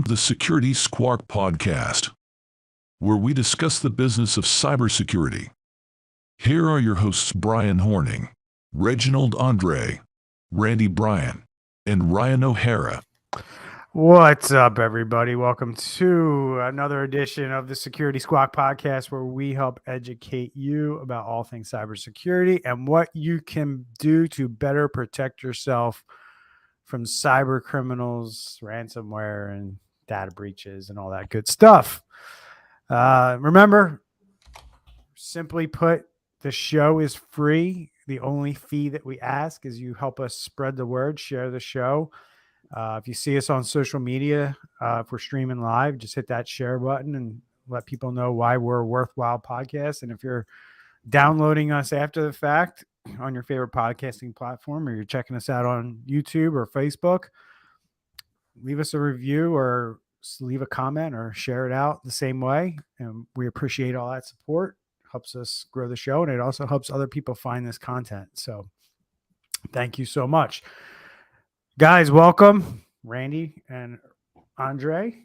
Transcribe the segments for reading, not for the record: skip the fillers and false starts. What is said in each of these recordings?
The Security Squawk podcast, where we discuss the business of cybersecurity. Here are your hosts Brian Horning, Reginald Andre, Randy Bryan, and Ryan O'Hara. What's up, everybody? Welcome to another edition of the Security Squawk podcast, where we help educate you about all things cybersecurity and what you can do to better protect yourself from cyber criminals, ransomware, and data breaches and all that good stuff. Remember, simply put, the show is free. The only fee that we ask is you help us spread the word, share the show. If you see us on social media, if we're streaming live, just hit that share button and let people know why we're a worthwhile podcast. And if you're downloading us after the fact on your favorite podcasting platform, or you're checking us out on YouTube or Facebook, leave us a review or leave a comment or share it out the same way. And we appreciate all that support. It helps us grow the show, and it also helps other people find this content. So thank you so much. Guys, welcome, Randy and Andre.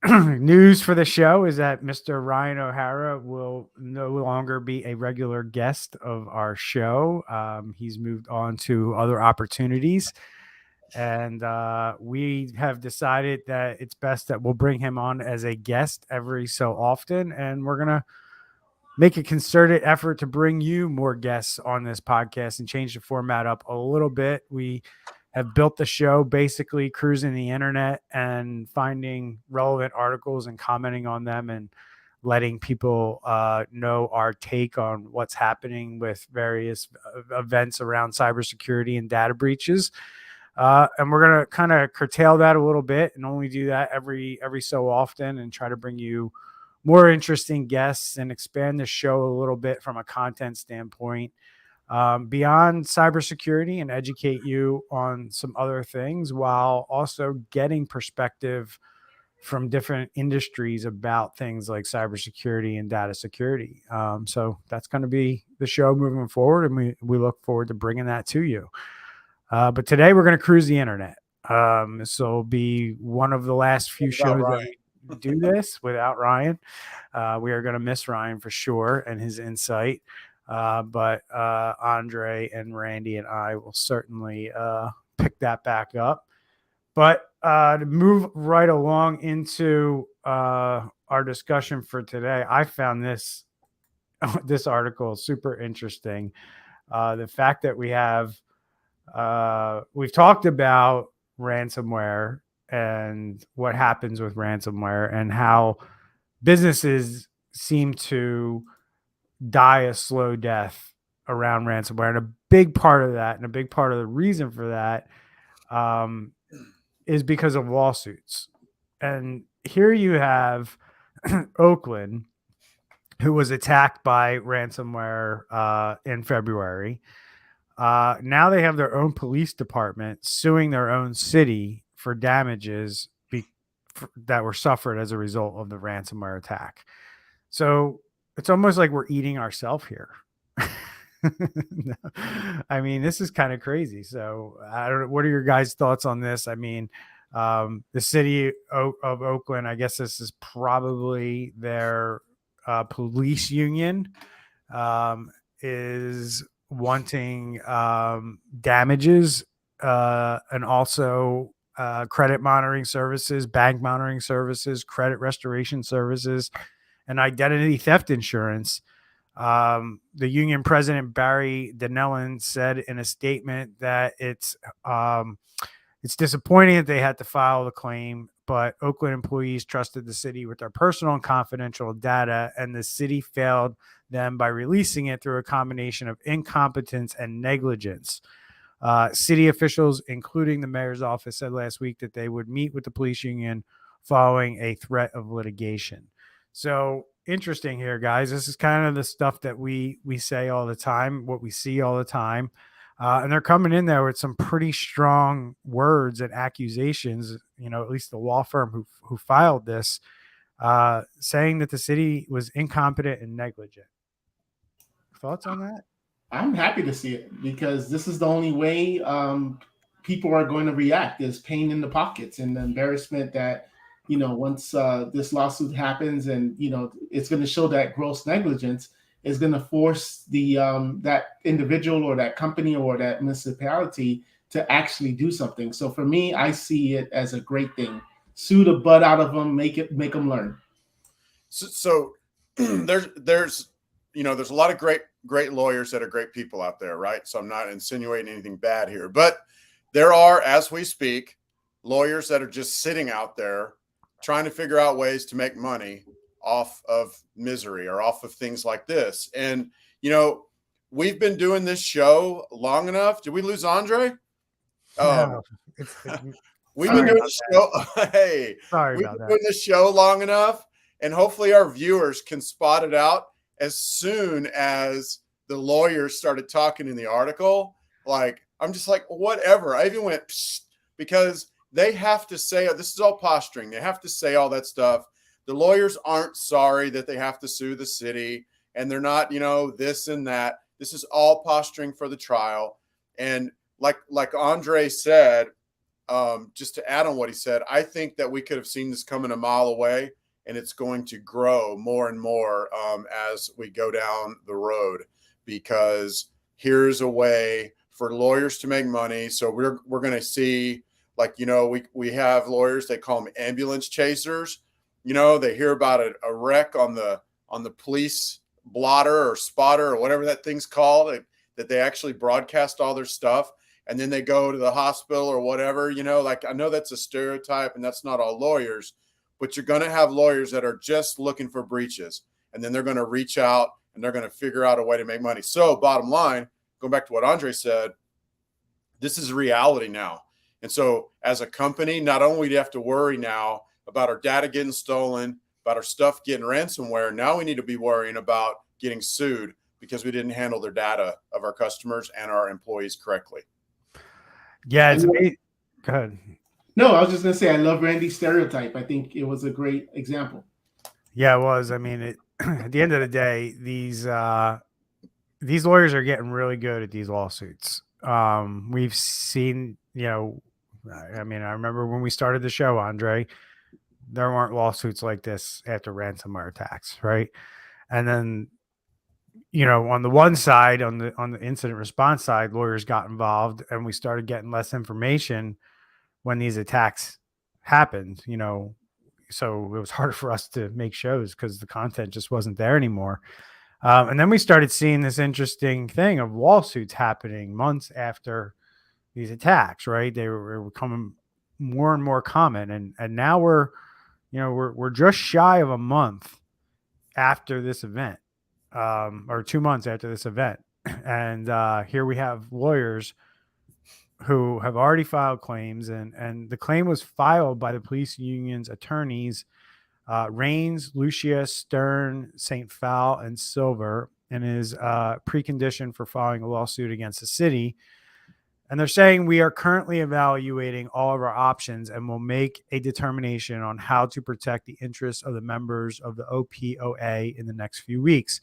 News for the show is that Mr. Ryan O'Hara will no longer be a regular guest of our show. He's moved on to other opportunities, and we have decided that it's best that we'll bring him on as a guest every so often, and we're going to make a concerted effort to bring you more guests on this podcast and change the format up a little bit. We have built the show basically cruising the internet and finding relevant articles and commenting on them and letting people know our take on what's happening with various events around cybersecurity and data breaches. And we're going to kind of curtail that a little bit and only do that every so often and try to bring you more interesting guests and expand the show a little bit from a content standpoint beyond cybersecurity, and educate you on some other things while also getting perspective from different industries about things like cybersecurity and data security. So that's going to be the show moving forward, and we look forward to bringing that to you. But today we're going to cruise the internet. This will be one of the last few shows that we do this without Ryan. We are going to miss Ryan for sure and his insight. But Andre and Randy and I will certainly pick that back up. But to move right along into our discussion for today, I found this article super interesting. The fact that we've talked about ransomware and what happens with ransomware and how businesses seem to die a slow death around ransomware. And a big part of that, and a big part of the reason for that, is because of lawsuits. And here you have Oakland, who was attacked by ransomware in February. Now they have their own police department suing their own city for damages that were suffered as a result of the ransomware attack. So it's almost like we're eating ourselves here. I mean, this is kind of crazy. So I don't know. What are your guys' thoughts on this? I mean, the city of Oakland, I guess this is probably their police union, is wanting damages and also credit monitoring services, bank monitoring services, credit restoration services, and identity theft insurance. The union president, Barry Donnellan, said in a statement that it's disappointing that they had to file the claim, but Oakland employees trusted the city with their personal and confidential data, and the city failed them by releasing it through a combination of incompetence and negligence. City officials, including the mayor's office, said last week that they would meet with the police union following a threat of litigation. So interesting here, guys. This is kind of the stuff that we say all the time, what we see all the time. And they're coming in there with some pretty strong words and accusations, at least the law firm who filed this, saying that the city was incompetent and negligent. Thoughts on that? I'm happy to see it because this is the only way people are going to react. There's pain in the pockets and the embarrassment that, once this lawsuit happens, and it's going to show that gross negligence is going to force the that individual or that company or that municipality to actually do something. So for me, I see it as a great thing. Sue the butt out of them, make them learn. So there's there's a lot of great lawyers that are great people out there, right? So I'm not insinuating anything bad here, but there are, as we speak, lawyers that are just sitting out there trying to figure out ways to make money off of misery or off of things like this. And we've been doing this show long enough. Did we lose Andre? No, we've been doing this show. Hey, sorry we've about been that. doing this show long enough, and hopefully our viewers can spot it out as soon as the lawyers started talking in the article. Like, I'm just like, whatever. I even went, psst, because they have to say, this is all posturing. They have to say all that stuff. The lawyers aren't sorry that they have to sue the city, and they're not, this and that. This is all posturing for the trial. And like Andre said, just to add on what he said, I think that we could have seen this coming a mile away, and it's going to grow more and more as we go down the road, because here's a way for lawyers to make money. So we're going to see, like, we have lawyers, they call them ambulance chasers. They hear about a wreck on the police blotter or spotter or whatever that thing's called, that they actually broadcast all their stuff. And then they go to the hospital or whatever, like, I know that's a stereotype and that's not all lawyers, but you're going to have lawyers that are just looking for breaches. And then they're going to reach out and they're going to figure out a way to make money. So bottom line, going back to what Andre said, this is reality now. And so as a company, not only do you have to worry now about our data getting stolen, about our stuff getting ransomware, now we need to be worrying about getting sued because we didn't handle their data of our customers and our employees correctly. Yeah, it's go ahead. No, I was just going to say, I love Randy's stereotype. I think it was a great example. Yeah, it was. I mean, at the end of the day, these lawyers are getting really good at these lawsuits. We've seen, I mean, I remember when we started the show, Andre, there weren't lawsuits like this after ransomware attacks, right? And then, on the one side, on the incident response side, lawyers got involved, and we started getting less information when these attacks happened, so it was harder for us to make shows because the content just wasn't there anymore. And then we started seeing this interesting thing of lawsuits happening months after these attacks, right? They were becoming more and more common. And now we're just shy of a month after this event, or 2 months after this event. And here we have lawyers who have already filed claims, and the claim was filed by the police union's attorneys, Rains, Lucia, Stern, St. Phal, and Silver, and is a precondition for filing a lawsuit against the city. And they're saying, we are currently evaluating all of our options and will make a determination on how to protect the interests of the members of the OPOA in the next few weeks.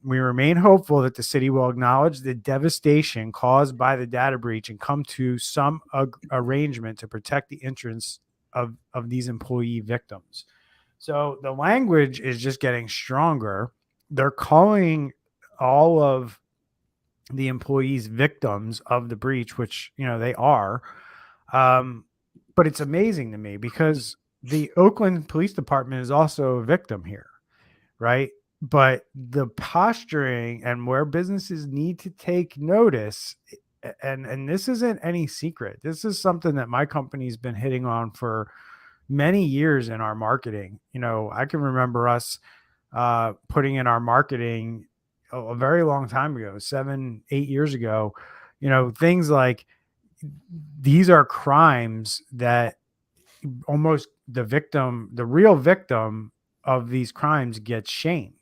We remain hopeful that the city will acknowledge the devastation caused by the data breach and come to some arrangement to protect the interests of these employee victims. So the language is just getting stronger. They're calling all of the employees victims of the breach, which, they are. But it's amazing to me because the Oakland Police Department is also a victim here, right? But the posturing and where businesses need to take notice, and this isn't any secret. This is something that my company's been hitting on for many years in our marketing. I can remember us putting in our marketing a very long time ago, 7-8 years ago, things like, these are crimes that almost the real victim of these crimes gets shamed,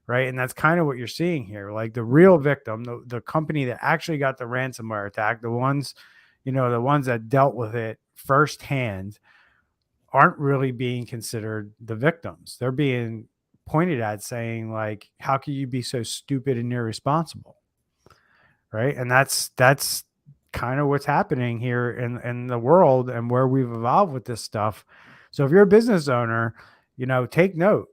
right? And that's kind of what you're seeing here. Like, the real victim, the company that actually got the ransomware attack, the ones that dealt with it firsthand, aren't really being considered the victims. They're being pointed at, saying, like, how can you be so stupid and irresponsible, right? And that's kind of what's happening here in the world and where we've evolved with this stuff. So if you're a business owner, take note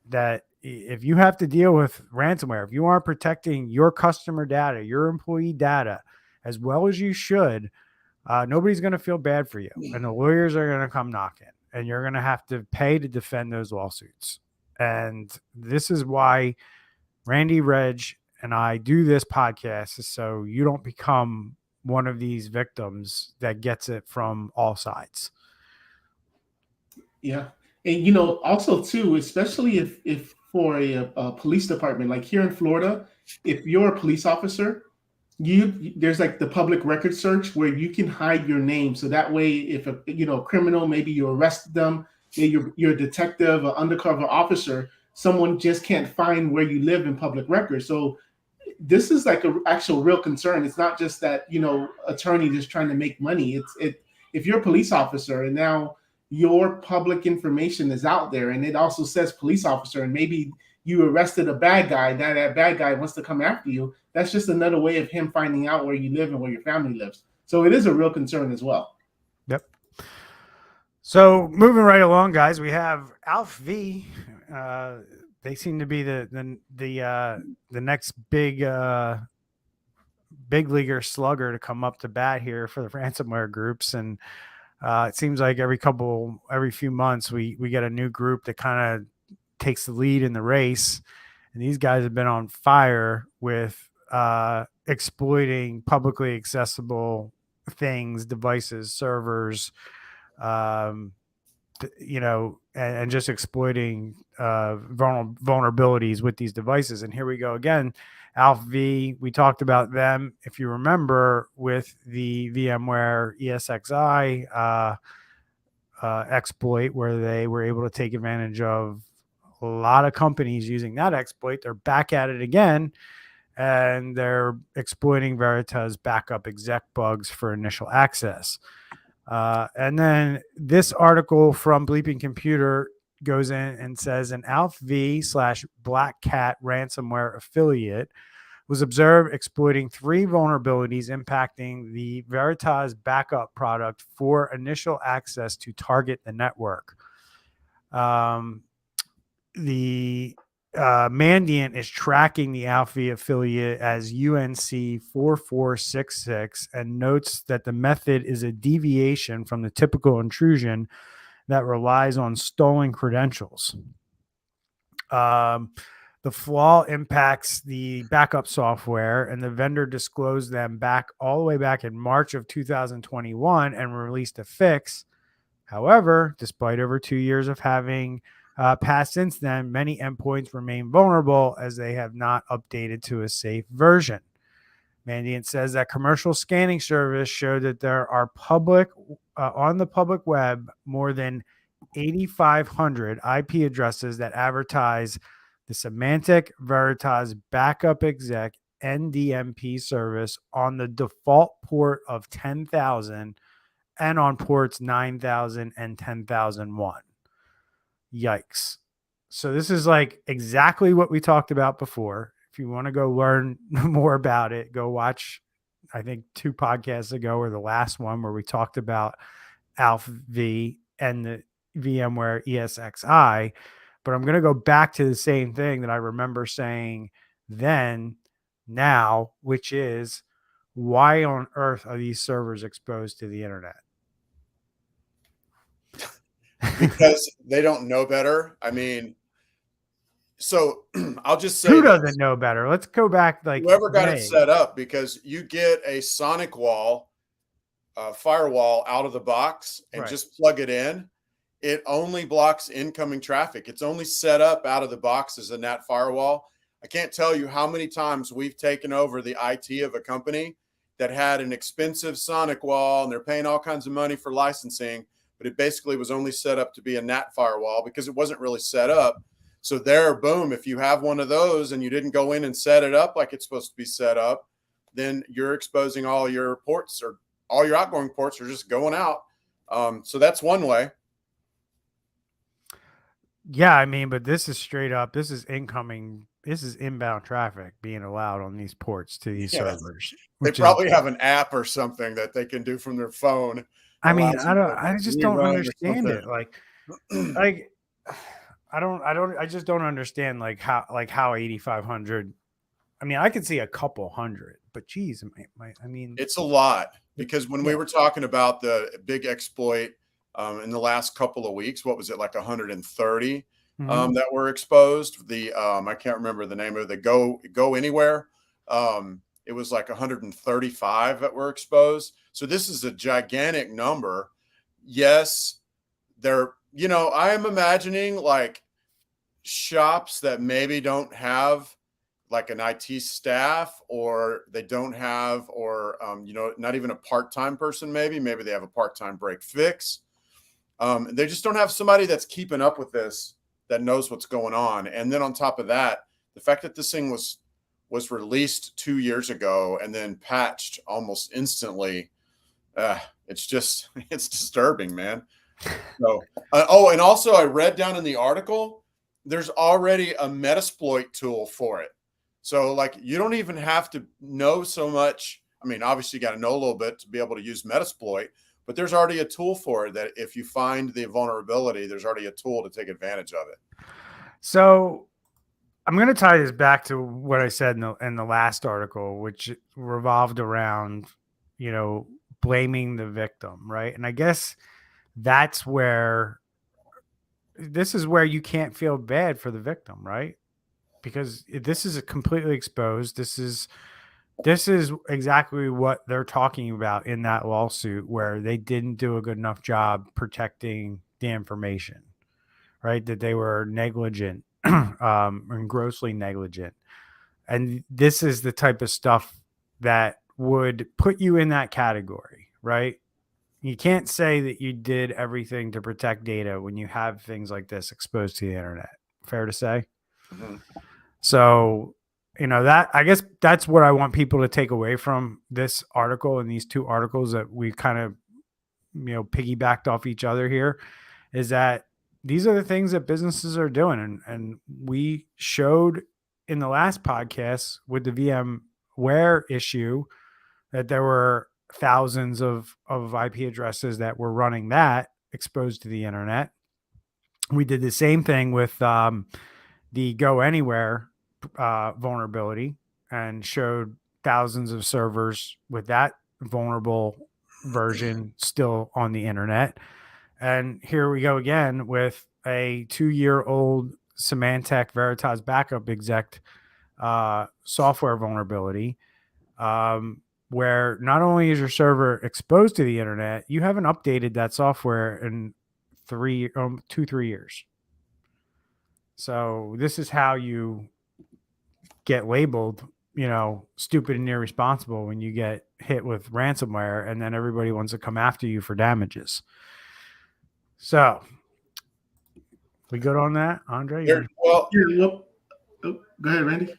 that if you have to deal with ransomware, if you aren't protecting your customer data, your employee data as well as you should, nobody's going to feel bad for you. And the lawyers are going to come knocking, and you're going to have to pay to defend those lawsuits. And this is why Randy, Reg, and I do this podcast, is so you don't become one of these victims that gets it from all sides. Yeah. And, also too, especially if for a police department, like here in Florida, if you're a police officer, there's like the public record search where you can hide your name. So that way, if a criminal, maybe you arrested them, maybe you're a detective, an undercover officer, someone just can't find where you live in public records. So this is like an actual real concern. It's not just that, attorney just trying to make money. If you're a police officer and now your public information is out there and it also says police officer, and maybe you arrested a bad guy, that bad guy wants to come after you, that's just another way of him finding out where you live and where your family lives. So it is a real concern as well. Yep. So moving right along, guys, we have Alf V. They seem to be the next big leaguer slugger to come up to bat here for the ransomware groups. And it seems like every few months we get a new group that kind of takes the lead in the race. And these guys have been on fire with exploiting publicly accessible things, devices, servers, and just exploiting vulnerabilities with these devices. And here we go again. Alf V, we talked about them, if you remember, with the VMware ESXi exploit, where they were able to take advantage of a lot of companies using that exploit. They're back at it again, and they're exploiting Veritas backup exec bugs for initial access. And then this article from Bleeping Computer goes in and says an Alf V / Black Cat ransomware affiliate was observed exploiting 3 vulnerabilities impacting the Veritas backup product for initial access to target the network. The Mandiant is tracking the Alf V affiliate as UNC 4466 and notes that the method is a deviation from the typical intrusion that relies on stolen credentials. The flaw impacts the backup software, and the vendor disclosed them all the way back in March of 2021 and released a fix. However, despite over 2 years of having passed since then, many endpoints remain vulnerable as they have not updated to a safe version. Mandiant says that commercial scanning service showed that there are on the public web more than 8,500 IP addresses that advertise the Semantic Veritas Backup Exec NDMP service on the default port of 10,000 and on ports 9,000 and 10,001. Yikes. So this is like exactly what we talked about before. If you want to go learn more about it, go watch, I think 2 podcasts ago, or the last one, where we talked about Alf V and the VMware ESXi. But I'm going to go back to the same thing that I remember saying then, now, which is, why on earth are these servers exposed to the internet? Because they don't know better. I mean, so I'll just say, who doesn't know better? Let's go back. Like, whoever got it set up, because you get a sonic wall, firewall out of the box and just plug it in. It only blocks incoming traffic. It's only set up out of the box as a NAT firewall. I can't tell you how many times we've taken over the IT of a company that had an expensive sonic wall and they're paying all kinds of money for licensing, but it basically was only set up to be a NAT firewall because it wasn't really set up. So there, boom, if you have one of those and you didn't go in and set it up like it's supposed to be set up, then you're exposing all your ports, or all your outgoing ports are just going out. So that's one way. Yeah, I mean, but this is straight up. This is incoming. This is inbound traffic being allowed on these ports to these Yes. servers, They which is. probably have an app or something that they can do from their phone. I mean, Allows I them don't. to I just don't rerun or understand it. Like, I just don't understand how 8,500. I mean, I could see a couple hundred, but geez, I mean, It's a lot because when we yeah. were talking about the big exploit in the last couple of weeks, what was it, like 130 Mhm. that were exposed? The I can't remember the name of the Go Anywhere. It was like 135 that were exposed. So this is a gigantic number. Yes, I am imagining like shops that maybe don't have like an IT staff, or they don't have, or not even a part-time person. Maybe they have a part-time break fix. They just don't have somebody that's keeping up with this, that knows what's going on. And then on top of that, the fact that this thing was released 2 years ago and then patched almost instantly, it's just it's disturbing, man. So, and also I read down in the article, there's already a Metasploit tool for it. So like you don't even have to know so much. I mean, obviously you got to know a little bit to be able to use Metasploit, but there's already a tool for it that if you find the vulnerability, there's already a tool to take advantage of it. So I'm going to tie this back to what I said in the last article, which revolved around, blaming the victim, right? And I guess that's where this is where you can't feel bad for the victim, right? Because this is completely exposed. This is exactly what they're talking about in that lawsuit, where they didn't do a good enough job protecting the information, right? That they were negligent, and grossly negligent. And this is the type of stuff that would put you in that category, right? You can't say that you did everything to protect data when you have things like this exposed to the internet. Fair to say? Mm-hmm. So, that I guess that's what I want people to take away from this article and these two articles that we kind of, piggybacked off each other here, is that these are the things that businesses are doing. And we showed in the last podcast with the VMware issue that there were thousands of IP addresses that were running that exposed to the internet. We did the same thing with the Go Anywhere vulnerability and showed thousands of servers with that vulnerable version still on the internet. And here we go again with a 2-year-old Symantec Veritas backup exec software vulnerability, where not only is your server exposed to the internet, you haven't updated that software in 3 years. So this is how you get labeled, stupid and irresponsible when you get hit with ransomware, and then everybody wants to come after you for damages. So we good on that, Andre? Well, Yeah, go ahead, Randy.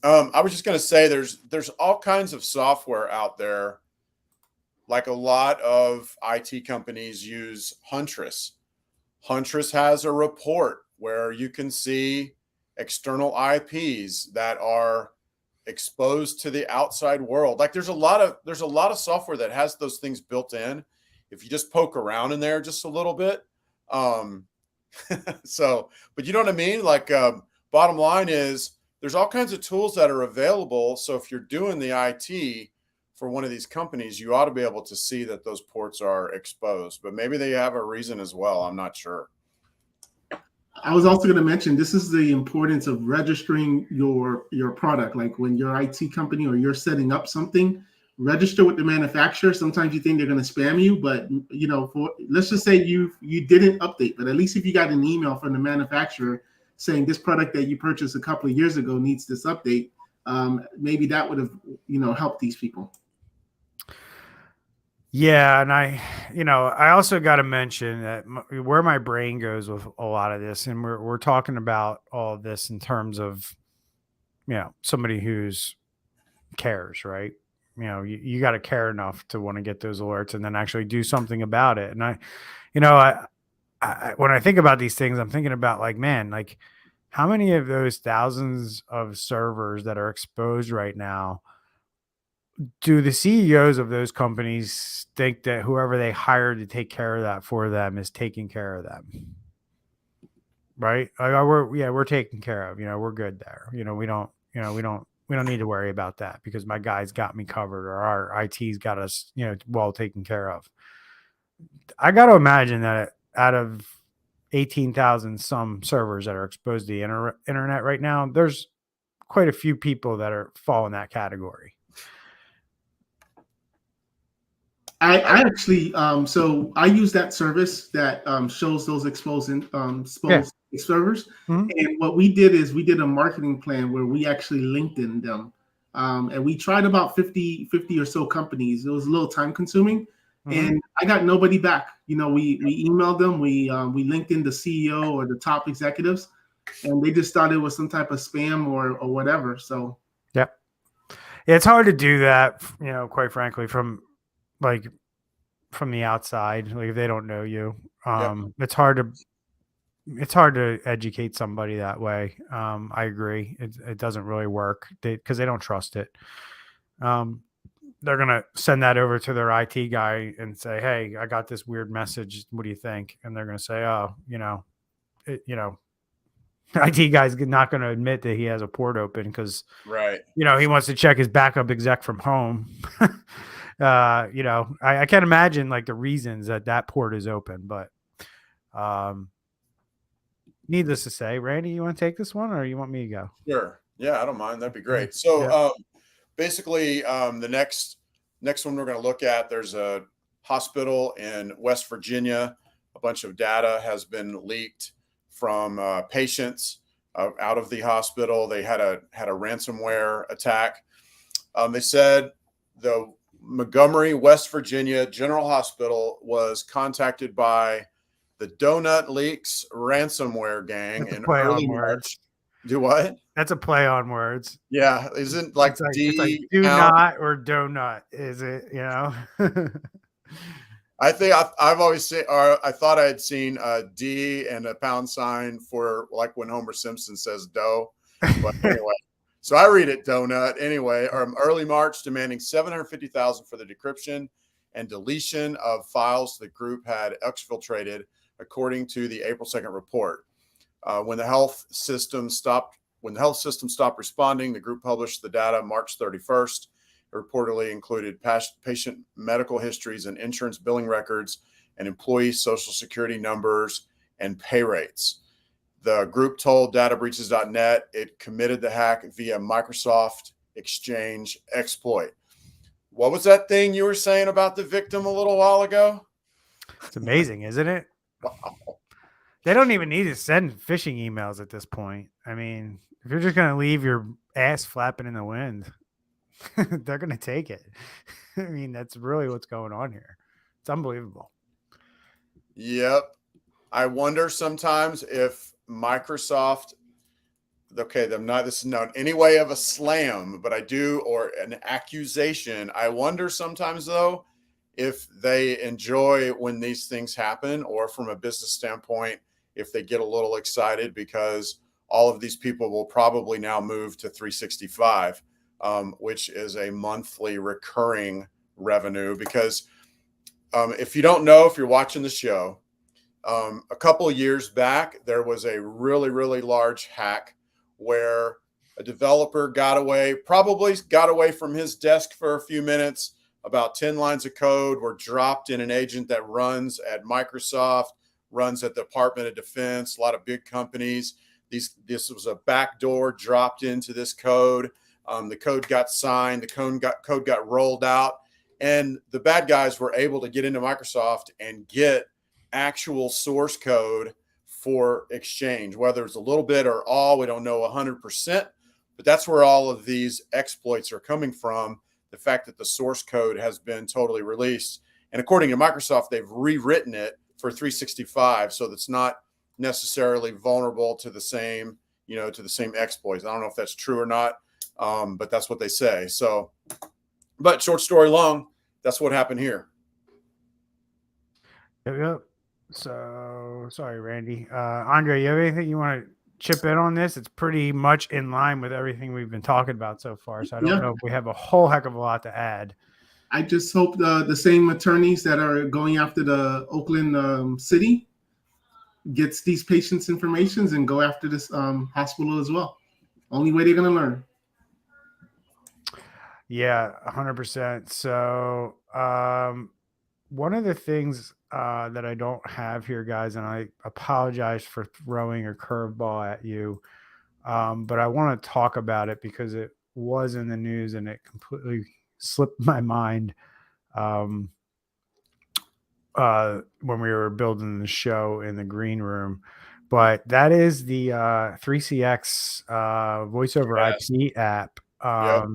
I was just going to say there's all kinds of software out there. Like a lot of IT companies use Huntress. Huntress has a report where you can see external IPs that are exposed to the outside world. Like there's a lot of software that has those things built in. If you just poke around in there just a little bit. But you know what I mean? Like bottom line is there's all kinds of tools that are available. So if you're doing the IT for one of these companies, you ought to be able to see that those ports are exposed, but maybe they have a reason as well. I'm not sure. I was also going to mention, this is the importance of registering your product. Like when your IT company or you're setting up something, register with the manufacturer. Sometimes you think they're going to spam you, but let's just say you didn't update, but at least if you got an email from the manufacturer saying this product that you purchased a couple of years ago needs this update, maybe that would have helped these people. Yeah, and I also got to mention that where my brain goes with a lot of this, and we're talking about all of this in terms of, somebody who's cares, right? You got to care enough to want to get those alerts and then actually do something about it. And when I think about these things, I'm thinking about like, man, like how many of those thousands of servers that are exposed right now do the CEOs of those companies think that whoever they hired to take care of that for them is taking care of them? Right? Like, oh, we're taken care of. We're good there. We don't need to worry about that because my guys got me covered, or our IT's got us, well taken care of. I got to imagine that out of 18,000 some servers that are exposed to the internet right now, there's quite a few people that fall in that category. I actually so I use that service that shows those exposed servers. Mm-hmm. And what we did is we did a marketing plan where we actually LinkedIn them. And we tried about 50 or so companies. It was a little time consuming. Mm-hmm. And I got nobody back. We emailed them, we LinkedIn the CEO or the top executives, and they just thought it was some type of spam or whatever. So yeah, it's hard to do that, quite frankly, from the outside. Like if they don't know you, it's hard to educate somebody that way. I agree. It doesn't really work because they don't trust it. They're going to send that over to their IT guy and say, hey, I got this weird message. What do you think? And they're going to say, oh, IT guy's not going to admit that he has a port open because, right. He wants to check his backup exec from home. I can't imagine like the reasons that port is open, but needless to say, Randy, you want to take this one or you want me to go? Sure. Yeah, I don't mind. That'd be great. So, basically, the next one we're going to look at, there's a hospital in West Virginia. A bunch of data has been leaked from patients out of the hospital. They had a ransomware attack. They said the Montgomery, West Virginia General Hospital was contacted by the Donut Leaks ransomware gang in early March. Do what? That's a play on words. Yeah, isn't like it's D like do not or donut, is it? I think I've always seen, or I thought I had seen a D and a pound sign for like when Homer Simpson says dough. But anyway, so I read it donut anyway. Early March, demanding $750,000 for the decryption and deletion of files the group had exfiltrated, according to the April 2nd report. When the health system stopped responding, the group published the data March 31st. It reportedly included patient medical histories and insurance billing records and employee social security numbers and pay rates. The group told databreaches.net it committed the hack via Microsoft Exchange exploit. What was that thing you were saying about the victim a little while ago? It's amazing, isn't it? Wow. They don't even need to send phishing emails at this point. I mean, if you're just going to leave your ass flapping in the wind, they're going to take it. I mean, that's really what's going on here. It's unbelievable. Yep. I wonder sometimes if Microsoft, this is not any way of a slam, but I do, or an accusation. I wonder sometimes though, if they enjoy when these things happen, or from a business standpoint, if they get a little excited because all of these people will probably now move to 365, which is a monthly recurring revenue. Because if you don't know, if you're watching the show, a couple of years back, there was a really, really large hack where a developer probably got away from his desk for a few minutes. About 10 lines of code were dropped in an agent that runs at Microsoft, runs at the Department of Defense, a lot of big companies. This was a backdoor dropped into this code. The code got signed, the code got rolled out, and the bad guys were able to get into Microsoft and get actual source code for Exchange, whether it's a little bit or all, we don't know 100%, but that's where all of these exploits are coming from. The fact that the source code has been totally released. And according to Microsoft, they've rewritten it for 365. So that's not necessarily vulnerable to the same, to the same exploits. I don't know if that's true or not, but that's what they say. So, but short story long, that's what happened here. Yep. So sorry, Randy. Andre, you have anything you want to chip in on this? It's pretty much in line with everything we've been talking about so far. So I don't Yeah. know if we have a whole heck of a lot to add. I just hope the same attorneys that are going after the Oakland city gets these patients' informations and go after this hospital as well. Only way they're going to learn. Yeah, 100%. So one of the things that I don't have here, guys, and I apologize for throwing a curveball at you, but I want to talk about it because it was in the news and it completely slipped my mind when we were building the show in the green room. But that is the 3CX voice over Yes. IP app. Yep. I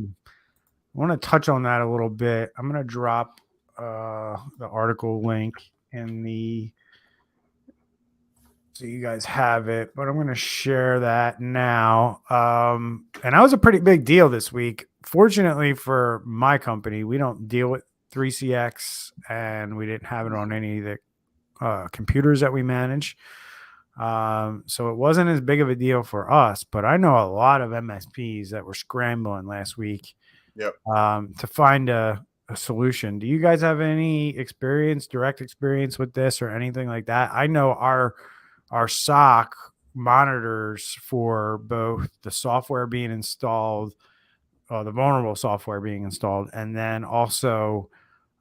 want to touch on that a little bit. I'm going to drop the article link in the so you guys have it, but I'm going to share that now. And that was a pretty big deal this week. Fortunately for my company, we don't deal with 3CX and we didn't have it on any of the computers that we manage. So it wasn't as big of a deal for us, but I know a lot of MSPs that were scrambling last week to find a solution. Do you guys have any direct experience with this or anything like that? I know our SOC monitors for both the software being installed, the vulnerable software being installed, and then also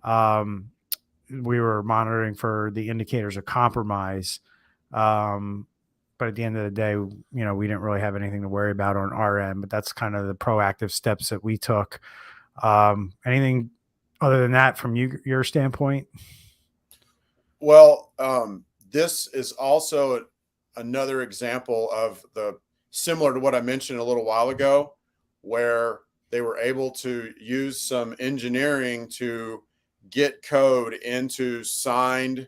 we were monitoring for the indicators of compromise. But at the end of the day, we didn't really have anything to worry about on our end, but that's kind of the proactive steps that we took. Anything other than that from your standpoint? Well, this is also another example of similar to what I mentioned a little while ago, where they were able to use some engineering to get code into signed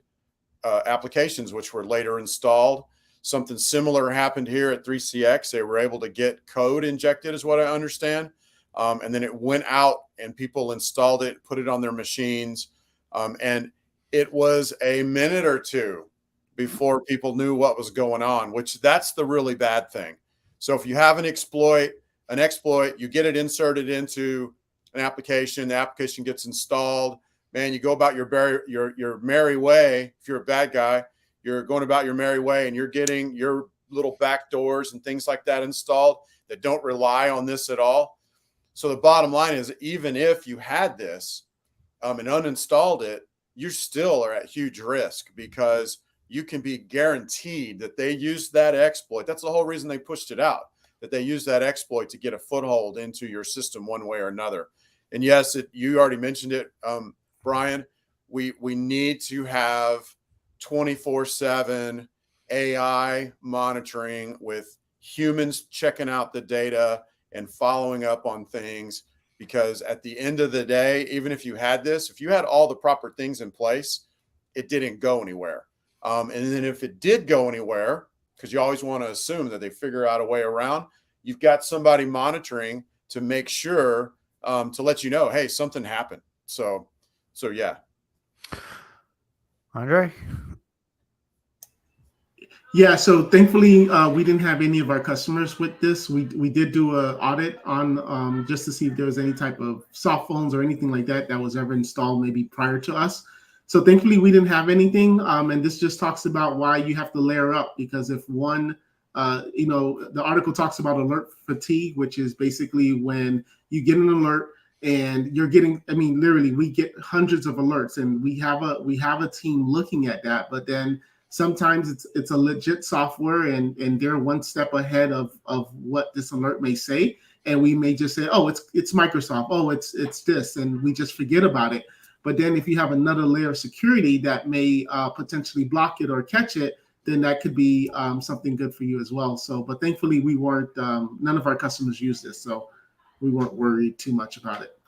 applications, which were later installed. Something similar happened here at 3CX. They were able to get code injected, is what I understand. And then it went out and people installed it, put it on their machines. And it was a minute or two before people knew what was going on, which that's the really bad thing. So if you have an exploit, you get it inserted into an application, the application gets installed, man, you go about your merry way. If you're a bad guy, you're going about your merry way and you're getting your little back doors and things like that installed that don't rely on this at all. So the bottom line is, even if you had this and uninstalled it, you still are at huge risk because you can be guaranteed that they used that exploit. That's the whole reason they pushed it out, that they used that exploit to get a foothold into your system one way or another. And yes, you already mentioned it, Brian, we need to have 24/7 AI monitoring with humans checking out the data and following up on things, because at the end of the day, even if you had all the proper things in place, it didn't go anywhere. And then if it did go anywhere, because you always want to assume that they figure out a way around, you've got somebody monitoring to make sure to let you know, hey, something happened. So yeah. Andre? Yeah, so thankfully we didn't have any of our customers with this. We did do an audit on just to see if there was any type of soft phones or anything like that was ever installed maybe prior to us. So thankfully we didn't have anything. And this just talks about why you have to layer up, because if one, the article talks about alert fatigue, which is basically when you get an alert and you're getting, literally we get hundreds of alerts and we have a team looking at that, but then sometimes it's a legit software and they're one step ahead of what this alert may say. And we may just say, oh, it's Microsoft. Oh, it's this. And we just forget about it. But then if you have another layer of security that may potentially block it or catch it, then that could be something good for you as well. So, but thankfully we weren't, none of our customers use this. So we weren't worried too much about it.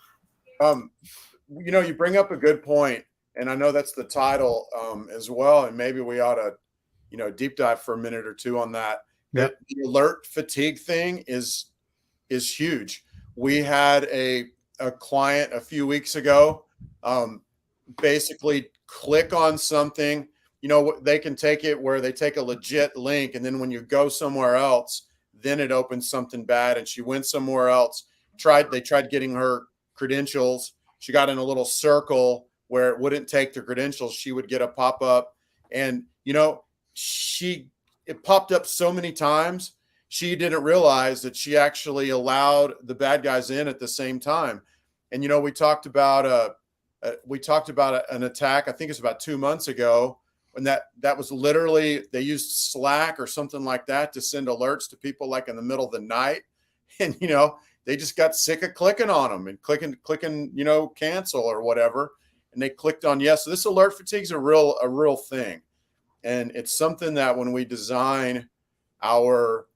You bring up a good point. And I know that's the title as well. And maybe we ought to, deep dive for a minute or two on that. Yep. The alert fatigue thing is huge. We had a client a few weeks ago basically click on something, they can take it where they take a legit link, and then when you go somewhere else, then it opens something bad. And she went somewhere else. They tried getting her credentials. She got in a little circle where it wouldn't take the credentials. She would get a pop-up, and it popped up so many times. She didn't realize that she actually allowed the bad guys in at the same time. And we talked about an attack. I think it's about 2 months ago, when that was literally, they used Slack or something like that to send alerts to people like in the middle of the night, and they just got sick of clicking on them and clicking cancel or whatever, and they clicked on yes. So this alert fatigue is a real thing, and it's something that when we design our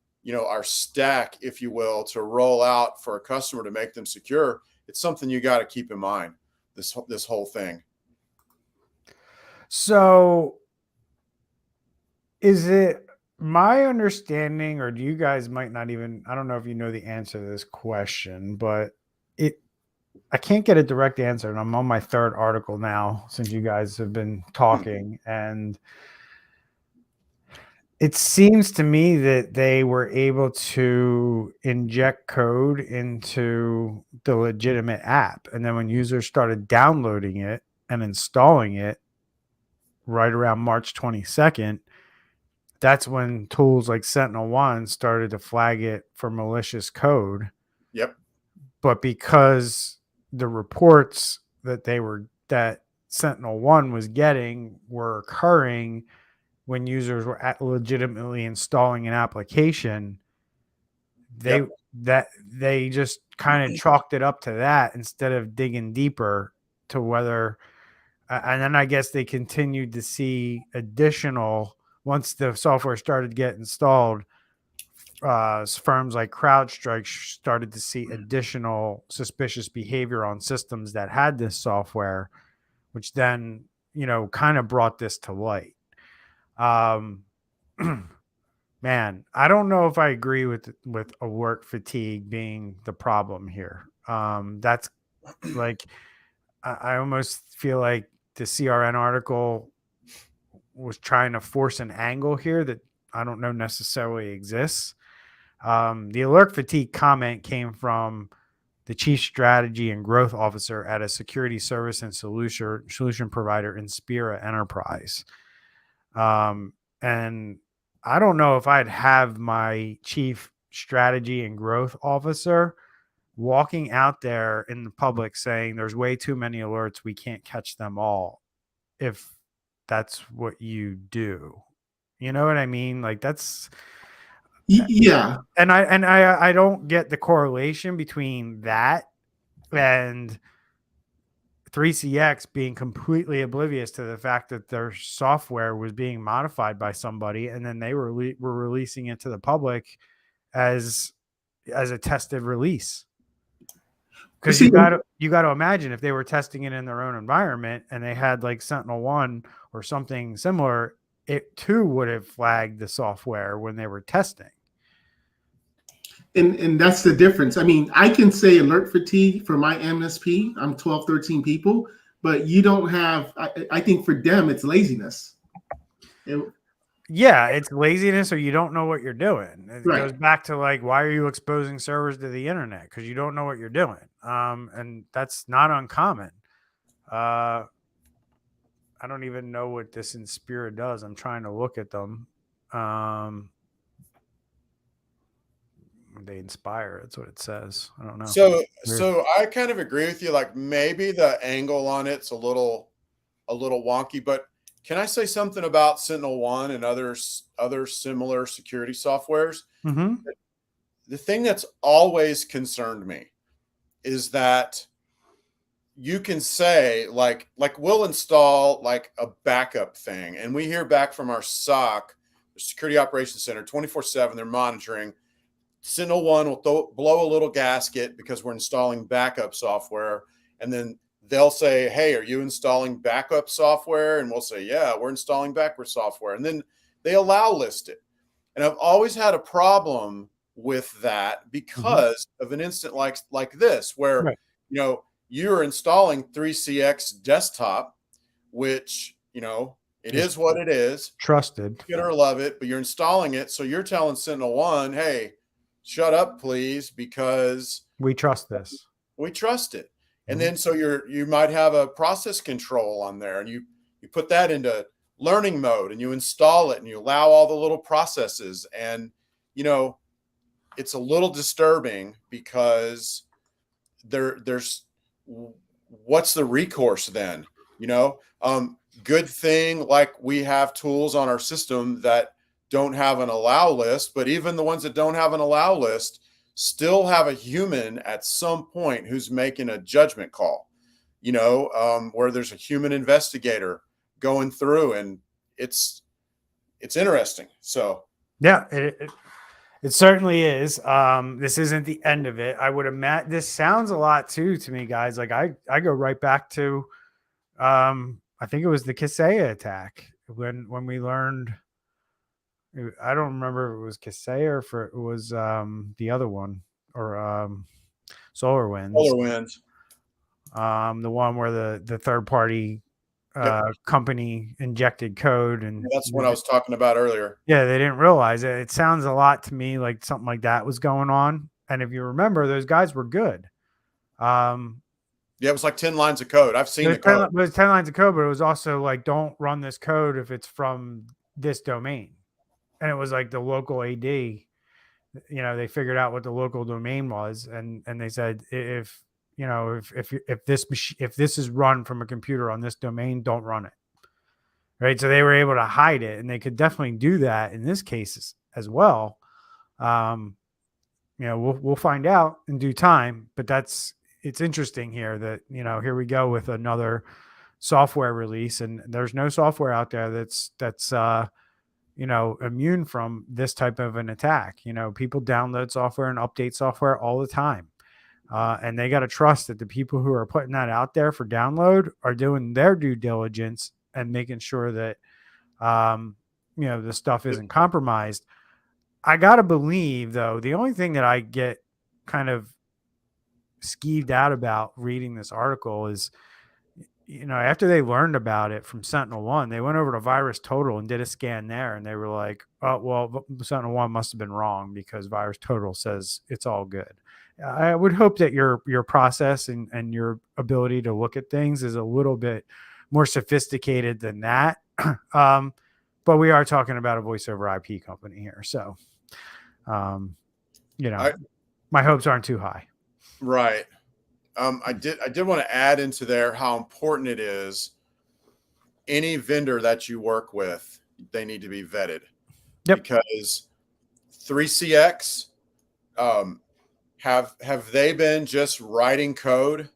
stack, if you will, to roll out for a customer to make them secure, it's something you got to keep in mind. This whole thing. So, is it my understanding, or do you guys might not even? I don't know if you know the answer to this question, but I can't get a direct answer, and I'm on my third article now since you guys have been talking, and it seems to me that they were able to inject code into the legitimate app. And then when users started downloading it and installing it right around March 22nd, that's when tools like SentinelOne started to flag it for malicious code. Yep. But because the reports that SentinelOne was getting were occurring when users were legitimately installing an application, they just kind of chalked it up to that instead of digging deeper to whether, and then I guess they continued to see additional, once the software started to get installed, firms like CrowdStrike started to see additional suspicious behavior on systems that had this software, which then, kind of brought this to light. Man, I don't know if I agree with alert fatigue being the problem here. That's like, I almost feel like the CRN article was trying to force an angle here that I don't know necessarily exists. The alert fatigue comment came from the chief strategy and growth officer at a security service and solution provider, Inspira Enterprise. And I don't know if I'd have my chief strategy and growth officer walking out there in the public saying there's way too many alerts, we can't catch them all, if that's what you do. You know what I mean? Like, that's, yeah. And I don't get the correlation between that and 3CX being completely oblivious to the fact that their software was being modified by somebody, and then they were releasing it to the public as a tested release. Because you got to imagine, if they were testing it in their own environment and they had like SentinelOne or something similar, it too would have flagged the software when they were testing. And that's the difference. I mean, I can say alert fatigue for my MSP. I'm 12, 13 people, but you don't have, I think for them, it's laziness. Yeah, it's laziness, or you don't know what you're doing. It Right. goes back to like, why are you exposing servers to the internet? Because you don't know what you're doing. And that's not uncommon. I don't even know what this Inspira does. I'm trying to look at them. They inspire. That's what it says. I don't know. So I kind of agree with you. Like, maybe the angle on it's a little wonky, but can I say something about SentinelOne and other similar security softwares? Mm-hmm. The thing that's always concerned me is that you can say like we'll install like a backup thing, and we hear back from our SOC, the Security Operations Center, 24/7. They're monitoring. SentinelOne will blow a little gasket because we're installing backup software, and then they'll say, hey, are you installing backup software? And we'll say, yeah, we're installing backup software. And then they allow list it. And I've always had a problem with that because of an incident like this, where, you're installing 3CX desktop, which, It is what it is. Trusted. Get or love it, but you're installing it. So you're telling Sentinel-1, hey, shut up, please, because we trust this. We trust it. And then so you might have a process control on there, and you put that into learning mode, and you install it, and you allow all the little processes. And, it's a little disturbing because there's what's the recourse then? Good thing, like we have tools on our system that don't have an allow list, but even the ones that don't have an allow list still have a human at some point who's making a judgment call, where there's a human investigator going through, and it's interesting. So yeah, it certainly is. This isn't the end of it. I would imagine this sounds a lot too to me, guys. Like I go right back to, I think it was the Kaseya attack when we learned. I don't remember if it was Kaseya or if it was the other one or Solar Winds. The one where the third party company injected code, and that's what I was talking about earlier. Yeah, they didn't realize it. It sounds a lot to me like something like that was going on. And if you remember, those guys were good. Yeah, it was like 10 lines of code. I've seen the code. It was 10 lines of code, but it was also like, don't run this code if it's from this domain. And it was like the local AD, they figured out what the local domain was. And they said, if this is run from a computer on this domain, don't run it. Right. So they were able to hide it, and they could definitely do that in this case as well. We'll find out in due time, but it's interesting here that, here we go with another software release, and there's no software out there that's immune from this type of an attack. People download software and update software all the time. And they got to trust that the people who are putting that out there for download are doing their due diligence and making sure that, the stuff isn't compromised. I got to believe, though, the only thing that I get kind of skeeved out about reading this article is, after they learned about it from Sentinel-1, they went over to Virus Total and did a scan there, and they were like, oh, well, Sentinel-1 must have been wrong because Virus Total says it's all good. I would hope that your process and your ability to look at things is a little bit more sophisticated than that. But we are talking about a voice over IP company here. So, my hopes aren't too high. Right. I did want to add into there how important it is. Any vendor that you work with, they need to be vetted. Yep. Because 3CX, have they been just writing code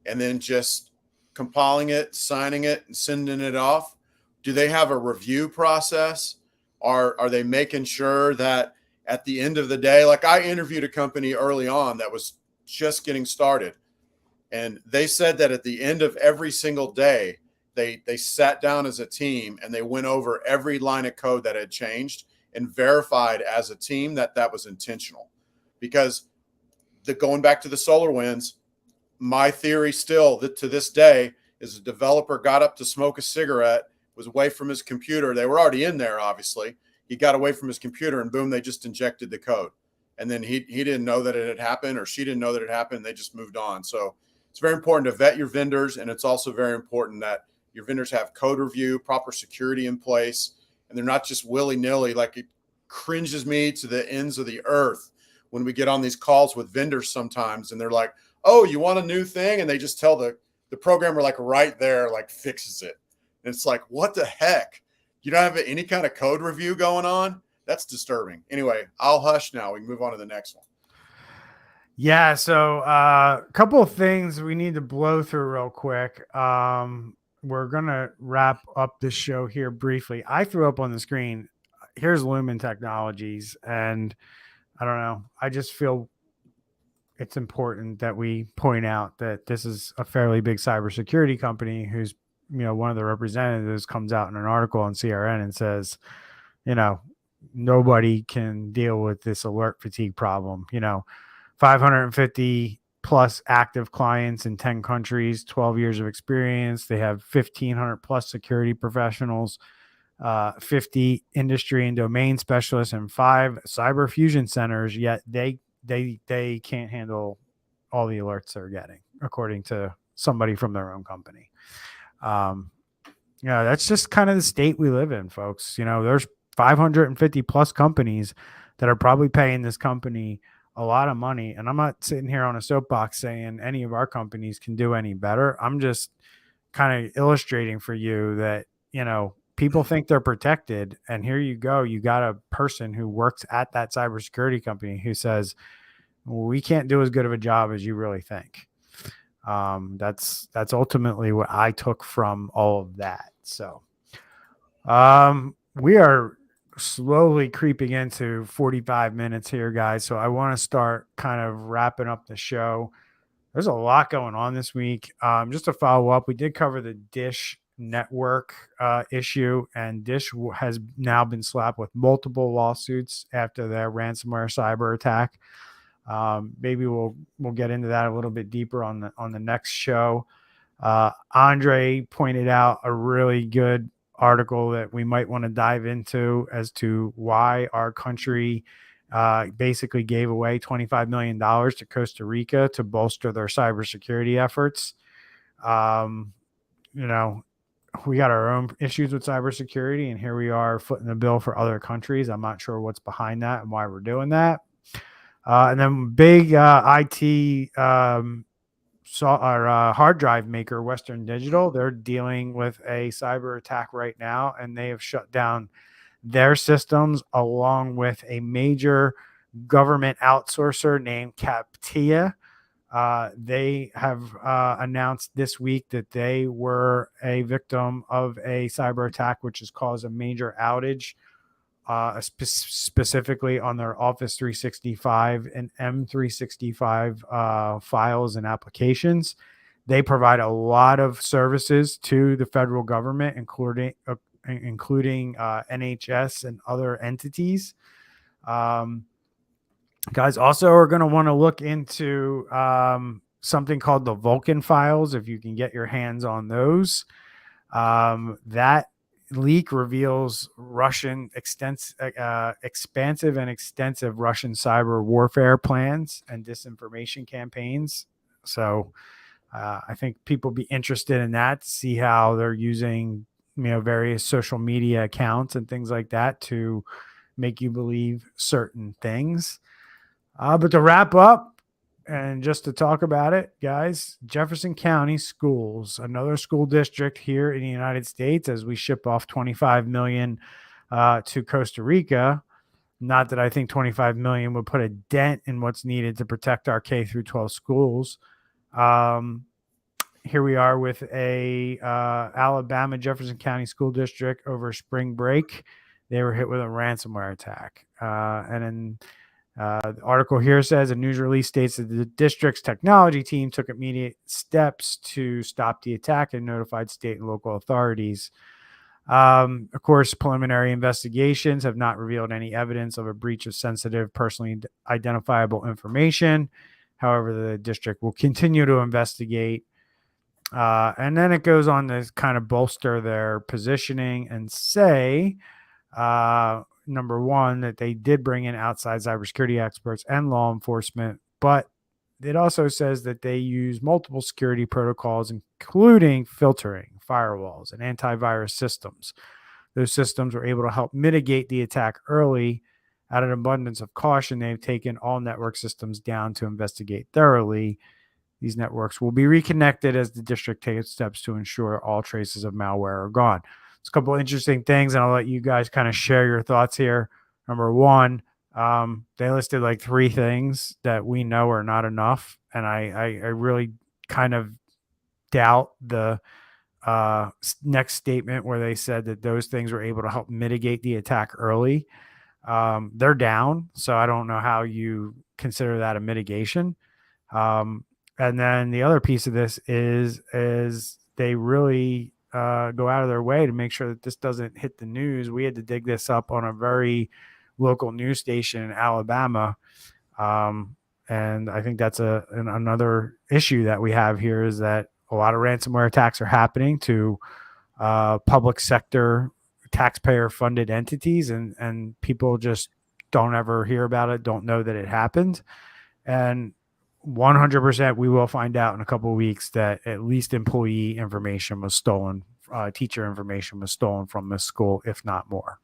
and then just compiling it, signing it, and sending it off? Do they have a review process? Are they making sure that at the end of the day, like I interviewed a company early on that was just getting started, and they said that at the end of every single day, they sat down as a team and they went over every line of code that had changed and verified as a team that that was intentional. Because going back to the Solar Winds, my theory still that to this day is a developer got up to smoke a cigarette, was away from his computer. They were already in there, obviously. He got away from his computer and boom, they just injected the code. And then he didn't know that it had happened, or she didn't know that it happened. They just moved on. So it's very important to vet your vendors. And it's also very important that your vendors have code review, proper security in place, and they're not just willy-nilly. Like, it cringes me to the ends of the earth when we get on these calls with vendors sometimes and they're like, oh, you want a new thing? And they just tell the programmer, like, right there, like, fixes it. And it's like, what the heck? You don't have any kind of code review going on? That's disturbing. Anyway, I'll hush now. We can move on to the next one. Yeah. So a couple of things we need to blow through real quick. We're going to wrap up this show here briefly. I threw up on the screen, here's Lumen Technologies. And I don't know, I just feel it's important that we point out that this is a fairly big cybersecurity company who's, one of the representatives comes out in an article on CRN and says, nobody can deal with this alert fatigue problem. 550 plus active clients in 10 countries, 12 years of experience. They have 1,500 plus security professionals, 50 industry and domain specialists, and 5 cyber fusion centers. Yet they can't handle all the alerts they're getting, according to somebody from their own company. That's just kind of the state we live in, folks. There's 550 plus companies that are probably paying this company a lot of money. And I'm not sitting here on a soapbox saying any of our companies can do any better. I'm just kind of illustrating for you that, people think they're protected. And here you go. You got a person who works at that cybersecurity company who says, we can't do as good of a job as you really think. That's ultimately what I took from all of that. So, we are slowly creeping into 45 minutes here, guys. So I want to start kind of wrapping up the show. There's a lot going on this week. Just to follow up, we did cover the Dish network issue, and Dish has now been slapped with multiple lawsuits after their ransomware cyber attack. Maybe we'll get into that a little bit deeper on the next show. Andre pointed out a really good article that we might want to dive into as to why our country basically gave away $25 million to Costa Rica to bolster their cybersecurity efforts. We got our own issues with cybersecurity, and here we are footing the bill for other countries. I'm not sure what's behind that and why we're doing that. And then big IT hard drive maker, Western Digital, they're dealing with a cyber attack right now, and they have shut down their systems along with a major government outsourcer named Captia. They have announced this week that they were a victim of a cyber attack, which has caused a major outage, specifically on their Office 365 and M365 files and applications. They provide a lot of services to the federal government, including NHS and other entities. Guys also are going to want to look into something called the Vulcan files, if you can get your hands on those. That leak reveals Russian expansive and extensive Russian cyber warfare plans and disinformation campaigns. So I think people be interested in that, to see how they're using various social media accounts and things like that to make you believe certain things. But to wrap up, and just to talk about it, guys, Jefferson County Schools, another school district here in the United States, as we ship off $25 million to Costa Rica. Not that I think $25 million would put a dent in what's needed to protect our K through 12 schools. Here we are with a Alabama Jefferson County School District over spring break. They were hit with a ransomware attack. And then the article here says a news release states that the district's technology team took immediate steps to stop the attack and notified state and local authorities. Of course, preliminary investigations have not revealed any evidence of a breach of sensitive, personally identifiable information. However, the district will continue to investigate. And then it goes on to kind of bolster their positioning and say, number one, that they did bring in outside cybersecurity experts and law enforcement, but it also says that they use multiple security protocols, including filtering, firewalls, and antivirus systems. Those systems were able to help mitigate the attack early. Out of an abundance of caution, they've taken all network systems down to investigate thoroughly. These networks will be reconnected as the district takes steps to ensure all traces of malware are gone. It's a couple of interesting things, and I'll let you guys kind of share your thoughts here. Number one, they listed like 3 things that we know are not enough, and I really kind of doubt the next statement where they said that those things were able to help mitigate the attack early. They're down, so I don't know how you consider that a mitigation. And then the other piece of this is they really go out of their way to make sure that this doesn't hit the news. We had to dig this up on a very local news station in Alabama. And I think that's another issue that we have here, is that a lot of ransomware attacks are happening to public sector taxpayer funded entities, and people just don't ever hear about it, don't know that it happened. And 100% we will find out in a couple of weeks that at least employee information was stolen, teacher information was stolen from this school, if not more.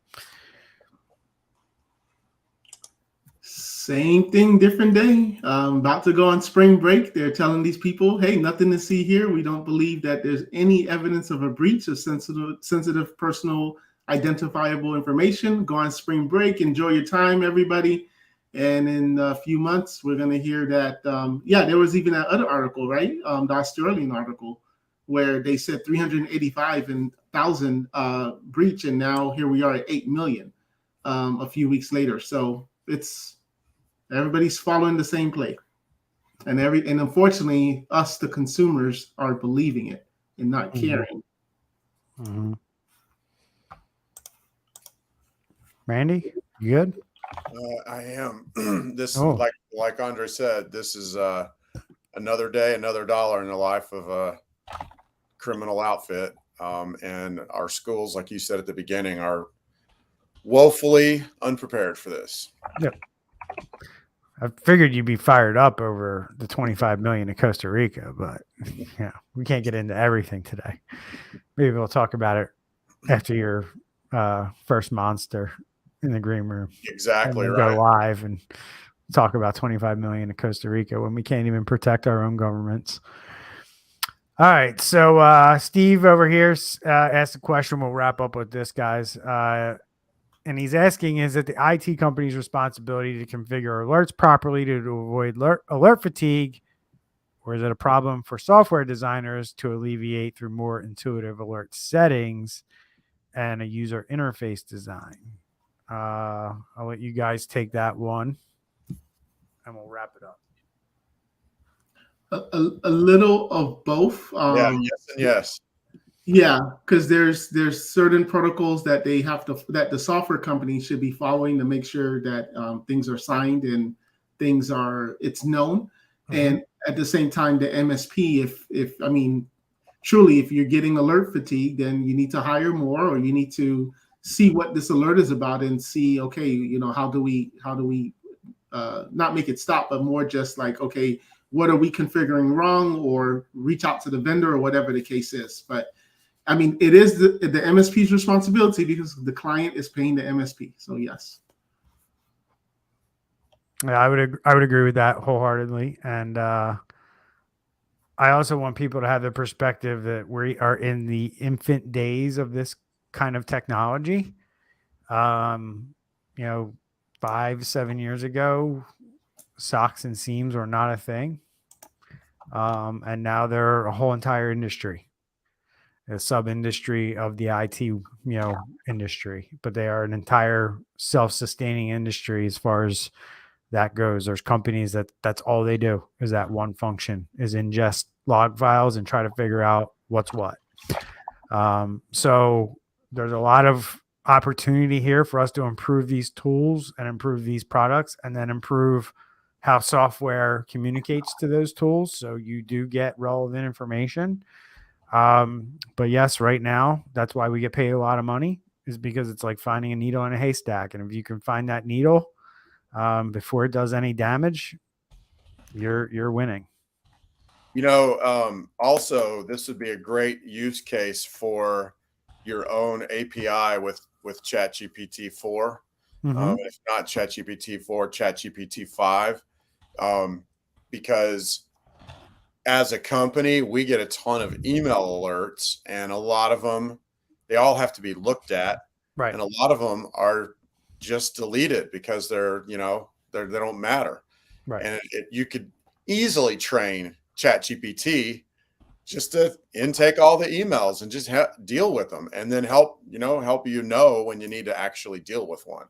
Same thing, different day. About to go on spring break. They're telling these people, hey, nothing to see here. We don't believe that there's any evidence of a breach of sensitive personal identifiable information. Go on spring break. Enjoy your time, everybody. And in a few months, we're going to hear that, there was even that other article, right? The Australian article, where they said 385,000 breach, and now here we are at 8 million a few weeks later. So everybody's following the same play, and unfortunately, us, the consumers, are believing it and not caring. Mm-hmm. Randy, you good? I am. Like Andre said, this is another day, another dollar in the life of a criminal outfit. And our schools, like you said at the beginning, are woefully unprepared for this. Yep. I figured you'd be fired up over the 25 million in Costa Rica, but we can't get into everything today. Maybe we'll talk about it after your first monster in the green room. Exactly right. Go live and talk about 25 million in Costa Rica when we can't even protect our own governments. All right. So Steve over here asked a question. We'll wrap up with this, guys. And he's asking, is it the IT company's responsibility to configure alerts properly to avoid alert fatigue, or is it a problem for software designers to alleviate through more intuitive alert settings and a user interface design? I'll let you guys take that one, and we'll wrap it up. A little of both. Yes and yes. Yeah, because there's certain protocols that that the software company should be following to make sure that things are signed and it's known. Mm-hmm. And at the same time, the MSP, truly, if you're getting alert fatigue, then you need to hire more, or you need to see what this alert is about and see, okay, how do we not make it stop, but more just like, okay, what are we configuring wrong, or reach out to the vendor, or whatever the case is. But it is the MSP's responsibility, because the client is paying the MSP. So yes. Yeah, I would agree with that wholeheartedly. And I also want people to have the perspective that we are in the infant days of this kind of technology. 5-7 years ago, socks and seams were not a thing. And now they're a whole entire industry, a sub-industry of the IT, industry, but they are an entire self-sustaining industry as far as that goes. There's companies that's all they do is that one function, is ingest log files and try to figure out what's what. So there's a lot of opportunity here for us to improve these tools and improve these products, and then improve how software communicates to those tools, so you do get relevant information. But yes, right now, that's why we get paid a lot of money, is because it's like finding a needle in a haystack. And if you can find that needle before it does any damage, you're winning. Also, this would be a great use case for your own API with ChatGPT 4. Mm-hmm. If not ChatGPT 4, ChatGPT 5, because as a company, we get a ton of email alerts, and a lot of them, they all have to be looked at. Right. And a lot of them are just deleted because they don't matter. Right. And you could easily train ChatGPT just to intake all the emails and just deal with them, and then help when you need to actually deal with one.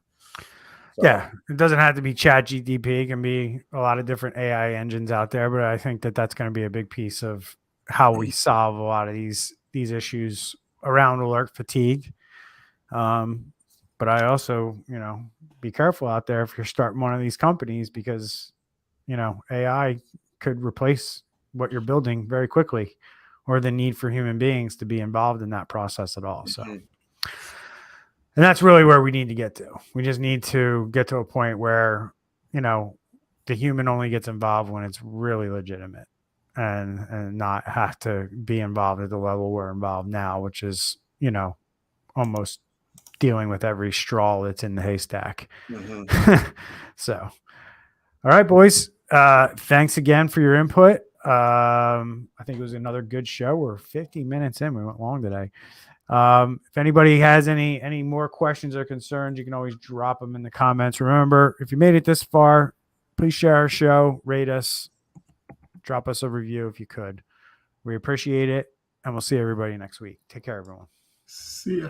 So. Yeah, it doesn't have to be ChatGPT. It can be a lot of different AI engines out there, but I think that's going to be a big piece of how we solve a lot of these issues around alert fatigue. But I also, be careful out there if you're starting one of these companies, because AI could replace what you're building very quickly, or the need for human beings to be involved in that process at all. So, and that's really where we need to get to. We just need to get to a point where, the human only gets involved when it's really legitimate, and not have to be involved at the level we're involved now, which is, almost dealing with every straw that's in the haystack. So, all right, boys. Thanks again for your input. I think it was another good show. We're 50 minutes in. We went long today. If anybody has any more questions or concerns, you can always drop them in the comments. Remember, if you made it this far, please share our show, rate us, drop us a review if you could. We appreciate it, and we'll see everybody next week. Take care, everyone. See ya.